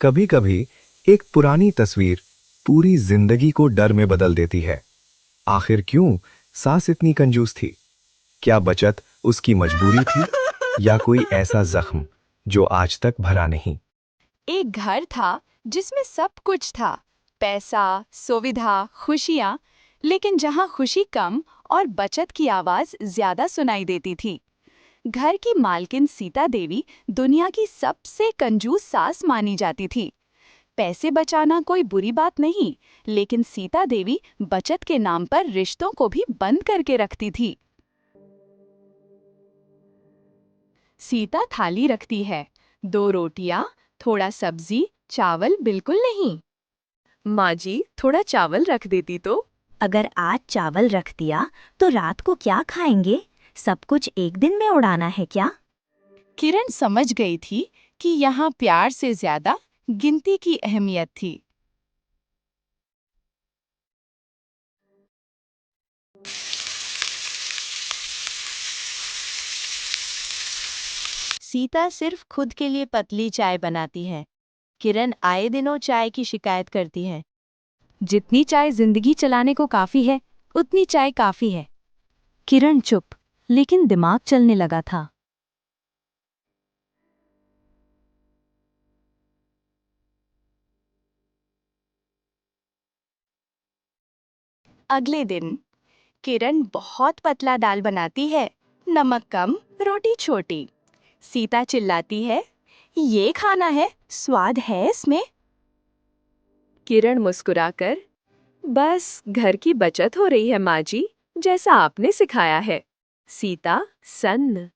कभी कभी एक पुरानी तस्वीर पूरी जिंदगी को डर में बदल देती है। आखिर क्यों सास इतनी कंजूस थी? क्या बचत उसकी मजबूरी थी या कोई ऐसा जख्म जो आज तक भरा नहीं? एक घर था जिसमें सब कुछ था। पैसा, सुविधा, खुशियाँ। लेकिन जहाँ खुशी कम और बचत की आवाज ज्यादा सुनाई देती थी। घर की मालकिन सीता देवी दुनिया की सबसे कंजूस सास मानी जाती थी। पैसे बचाना कोई बुरी बात नहीं, लेकिन सीता देवी बचत के नाम पर रिश्तों को भी बंद करके रखती थी। सीता थाली रखती है, दो रोटियां, थोड़ा सब्जी, चावल बिल्कुल नहीं। माँ जी, थोड़ा चावल रख देती तो। अगर आज चावल रख दिया तो रात को क्या खाएंगे? सब कुछ एक दिन में उड़ाना है क्या? किरण समझ गई थी कि यहाँ प्यार से ज्यादा गिनती की अहमियत थी। सीता सिर्फ खुद के लिए पतली चाय बनाती है। किरण आए दिनों चाय की शिकायत करती है। जितनी चाय जिंदगी चलाने को काफी है, उतनी चाय काफी है। किरण चुप, लेकिन दिमाग चलने लगा था। अगले दिन किरण बहुत पतला दाल बनाती है। नमक कम, रोटी छोटी। सीता चिल्लाती है, ये खाना है, स्वाद है इसमें। किरण मुस्कुराकर, बस घर की बचत हो रही है माँ जी, जैसा आपने सिखाया है। सीता सन्न।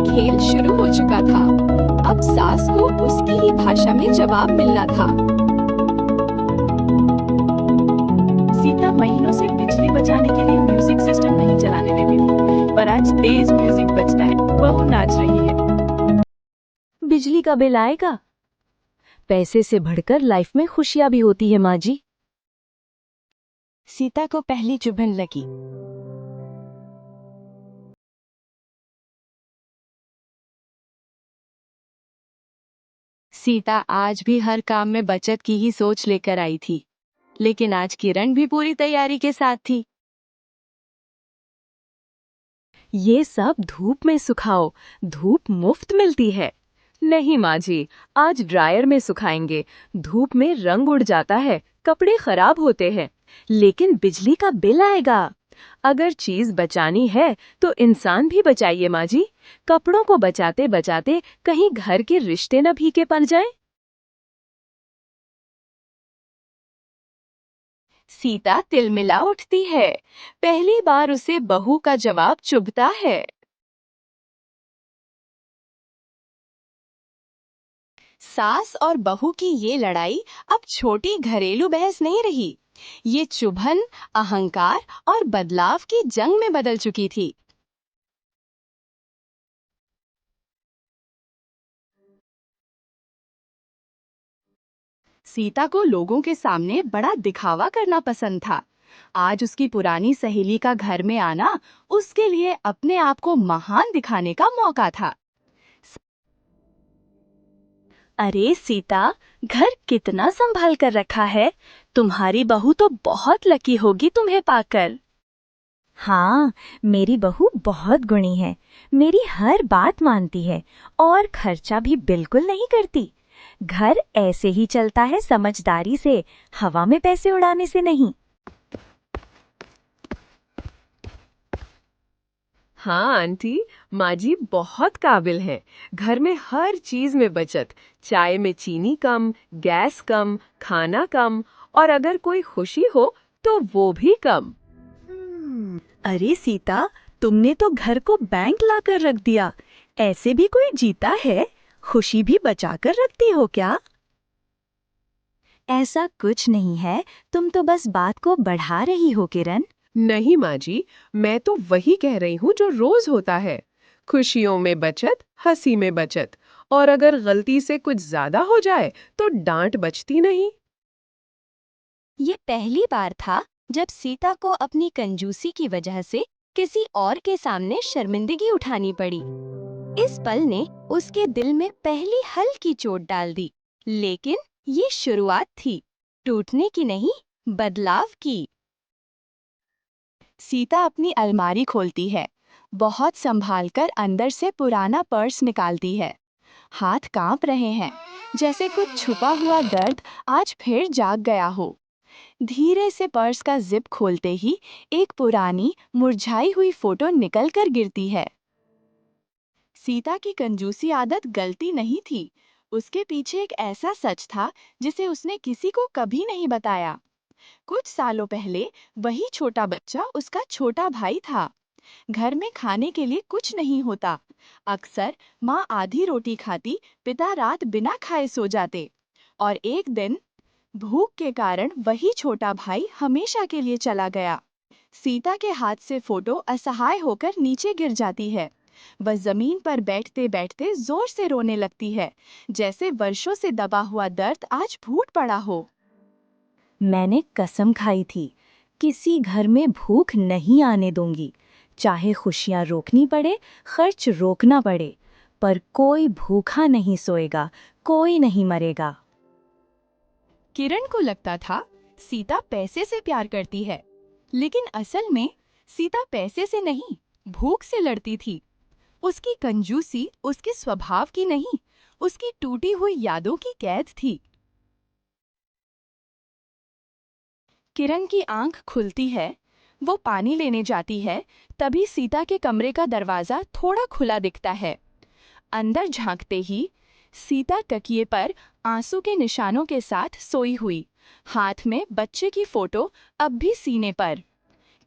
खेल शुरू हो चुका था। अब सास को उसकी ही भाषा में जवाब मिलना था। सीता महीनों से बिजली बचाने के लिए म्यूजिक सिस्टम नहीं चलाने देती थी, पर आज तेज म्यूजिक बजता है, बहू नाच रही है। बिजली का बिल आएगा? पैसे से बढ़कर लाइफ में खुशियां भी होती है माँ जी। सीता को पहली चुभन लगी। सीता आज भी हर काम में बचत की ही सोच लेकर आई थी, लेकिन आज किरण भी पूरी तैयारी के साथ थी। ये सब धूप में सुखाओ, धूप मुफ्त मिलती है। नहीं माँ जी, आज ड्रायर में सुखाएंगे। धूप में रंग उड़ जाता है, कपड़े खराब होते हैं। लेकिन बिजली का बिल आएगा। अगर चीज बचानी है तो इंसान भी बचाइए माँ जी। कपड़ों को बचाते बचाते कहीं घर के रिश्ते न फीके पड़ जाएं। सीता तिलमिला उठती है। पहली बार उसे बहू का जवाब चुभता है। सास और बहू की ये लड़ाई अब छोटी घरेलू बहस नहीं रही। ये चुभन, अहंकार और बदलाव की जंग में बदल चुकी थी। सीता को लोगों के सामने बड़ा दिखावा करना पसंद था। आज उसकी पुरानी सहेली का घर में आना उसके लिए अपने आप को महान दिखाने का मौका था। अरे सीता, घर कितना संभाल कर रखा है। तुम्हारी बहू तो बहुत लकी होगी तुम्हें पाकर। हाँ, मेरी बहू बहुत गुणी है। मेरी हर बात मानती है और खर्चा भी बिल्कुल नहीं करती। घर ऐसे ही चलता है समझदारी से, हवा में पैसे उड़ाने से नहीं। हाँ आंटी, माँ जी बहुत काबिल हैं। घर में हर चीज में बचत। चाय में चीनी कम, गैस कम, खाना कम, और अगर कोई खुशी हो तो वो भी कम। अरे सीता, तुमने तो घर को बैंक लाकर रख दिया। ऐसे भी कोई जीता है? खुशी भी बचाकर रखती हो क्या? ऐसा कुछ नहीं है, तुम तो बस बात को बढ़ा रही हो किरण। नहीं माँ जी, मैं तो वही कह रही हूँ जो रोज होता है। खुशियों में बचत, हंसी में बचत। और अगर गलती से कुछ ज्यादा हो जाए तो डांट बचती नहीं। ये पहली बार था जब सीता को अपनी कंजूसी की वजह से किसी और के सामने शर्मिंदगी उठानी पड़ी। इस पल ने उसके दिल में पहली हल्की चोट डाल दी, लेकिन ये शुरुआत थी, टूटने की नहीं, बदलाव की। सीता अपनी अलमारी खोलती है, बहुत संभालकर अंदर से पुराना पर्स निकालती है। हाथ कांप रहे हैं, जैसे कुछ छुपा हुआ दर्द आज फिर जाग गया हो। धीरे से पर्स का जिप खोलते ही एक पुरानी मुरझाई हुई फोटो निकलकर गिरती है। सीता की कंजूसी आदत गलती नहीं थी, उसके पीछे एक ऐसा सच था जिसे उसने किसी को कभी नहीं बताया। कुछ सालों पहले वही छोटा बच्चा उसका छोटा भाई था। घर में खाने के लिए कुछ नहीं होता। अक्सर माँ आधी रोटी खाती, पिता रात बिना खाए सो जाते। और एक दिन भूख के कारण वही छोटा भाई हमेशा के लिए चला गया। सीता के हाथ से फोटो असहाय होकर नीचे गिर जाती है। वह जमीन पर बैठते बैठते जोर से रोने लगती है, जैसे वर्षों से दबा हुआ दर्द आज फूट पड़ा हो। मैंने कसम खाई थी, किसी घर में भूख नहीं आने दूंगी, चाहे खुशियां रोकनी पड़े, खर्च रोकना पड़े, पर कोई भूखा नहीं सोएगा, कोई नहीं मरेगा। किरण को लगता था सीता पैसे से प्यार करती है, लेकिन असल में सीता पैसे से नहीं, भूख से लड़ती थी। उसकी कंजूसी उसके स्वभाव की नहीं, उसकी टूटी हुई यादों की कैद थी। किरण की आंख खुलती है, वो पानी लेने जाती है, तभी सीता के कमरे का दरवाजा थोड़ा खुला दिखता है। अंदर झांकते ही सीता तकिए पर आंसू के निशानों के साथ सोई हुई, हाथ में बच्चे की फोटो अब भी सीने पर।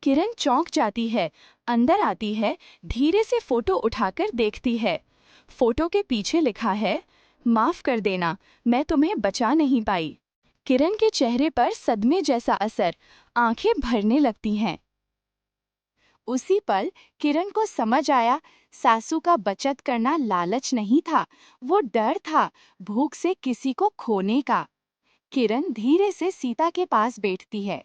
किरण चौंक जाती है, अंदर आती है, धीरे से फोटो उठाकर देखती है। फोटो के पीछे लिखा है, माफ कर देना, मैं तुम्हें बचा नहीं पाई। किरण के चेहरे पर सदमे जैसा असर, आंखें भरने लगती हैं। उसी पल किरण को समझ आया, सासू का बचत करना लालच नहीं था, वो डर था, भूख से किसी को खोने का। किरण धीरे से सीता के पास बैठती है।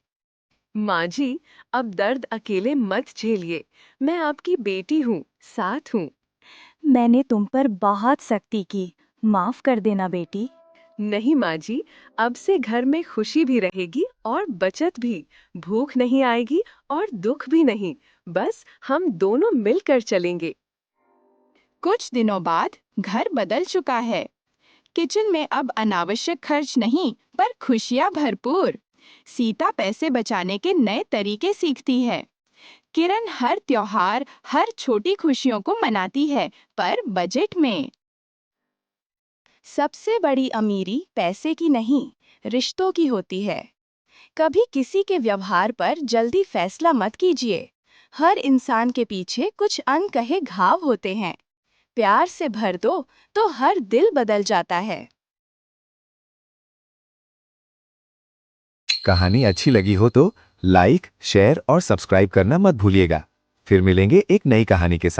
माँ जी, अब दर्द अकेले मत झेलिए। मैं आपकी बेटी हूँ, साथ हूँ। मैंने तुम पर बहुत सख्ती की, माफ कर देना बेटी। नहीं माँ जी, अब से घर में खुशी भी रहेगी और बचत भी। भूख नहीं आएगी और दुख भी नहीं। बस हम दोनों मिलकर चलेंगे। कुछ दिनों बाद घर बदल चुका है। किचन में अब अनावश्यक खर्च नहीं, पर खुशियां भरपूर। सीता पैसे बचाने के नए तरीके सीखती है। किरण हर त्योहार, हर छोटी खुशियों को मनाती है, पर बजट में। सबसे बड़ी अमीरी पैसे की नहीं, रिश्तों की होती है। कभी किसी के व्यवहार पर जल्दी फैसला मत कीजिए। हर इंसान के पीछे कुछ अनकहे घाव होते हैं। प्यार से भर दो तो हर दिल बदल जाता है। कहानी अच्छी लगी हो तो लाइक, शेयर और सब्सक्राइब करना मत भूलिएगा। फिर मिलेंगे एक नई कहानी के साथ।